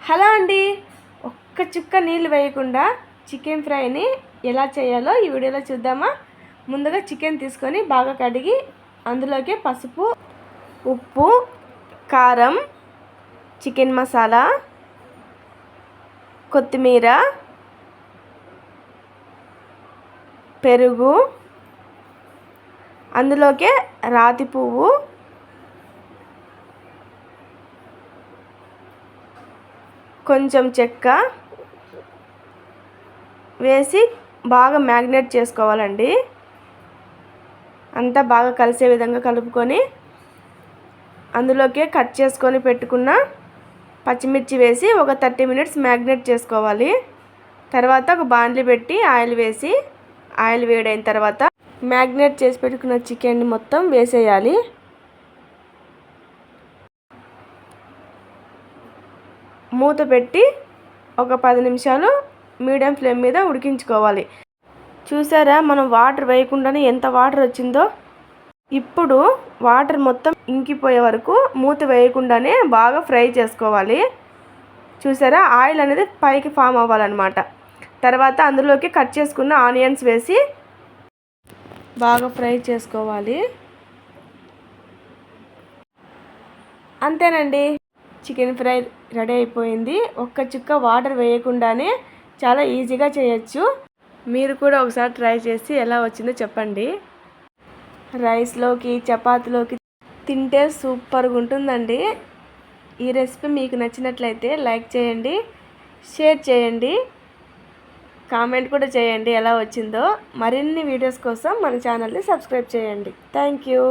Hello అండి, ఒక్క చుక్క నీళ్ళు వేయకుండా చికెన్ ఫ్రైని ఎలా చేయాలో ఈ వీడియోలో చూద్దామా. ముందుగా చికెన్ తీసుకొని బాగా కడిగి అందులోకి పసుపు, ఉప్పు, కారం, చికెన్ మసాలా, కొత్తిమీర, పెరుగు, అందులోకే రాతి పువ్వు, కొంచెం చెక్క వేసి బాగా మ్యాగ్నేట్ చేసుకోవాలండి. అంతా బాగా కలిసే విధంగా కలుపుకొని అందులోకే కట్ చేసుకొని పెట్టుకున్న పచ్చిమిర్చి వేసి ఒక 30 మినిట్స్ మ్యాగ్నేట్ చేసుకోవాలి. తర్వాత ఒక బాండ్లీ పెట్టి ఆయిల్ వేసి ఆయిల్ వేడైన తర్వాత మ్యాగ్నేట్ చేసి పెట్టుకున్న చికెన్ని మొత్తం వేసేయాలి. మూత పెట్టి ఒక 10 నిమిషాలు మీడియం ఫ్లేమ్ మీద ఉడికించుకోవాలి. చూసారా, మనం వాటర్ వేయకుండానే ఎంత వాటర్ వచ్చిందో. ఇప్పుడు వాటర్ మొత్తం ఇంకిపోయే వరకు మూత వేయకుండానే బాగా ఫ్రై చేసుకోవాలి. చూసారా, ఆయిల్ అనేది పైకి ఫామ్ అవ్వాలన్నమాట. తర్వాత అందులోకి కట్ చేసుకున్న ఆనియన్స్ వేసి బాగా ఫ్రై చేసుకోవాలి. అంతేనండి, చికెన్ ఫ్రై రెడీ అయిపోయింది. ఒక్క చుక్క వాటర్ వేయకుండానే చాలా ఈజీగా చేయొచ్చు. మీరు కూడా ఒకసారి ట్రై చేసి ఎలా వచ్చిందో చెప్పండి. రైస్లోకి, చపాతీలోకి తింటే సూపర్గా ఉంటుందండి. ఈ రెసిపీ మీకు నచ్చినట్లయితే లైక్ చేయండి, షేర్ చేయండి, కామెంట్ కూడా చేయండి ఎలా వచ్చిందో. మరిన్ని వీడియోస్ కోసం మన ఛానల్ని సబ్స్క్రైబ్ చేయండి. Thank you.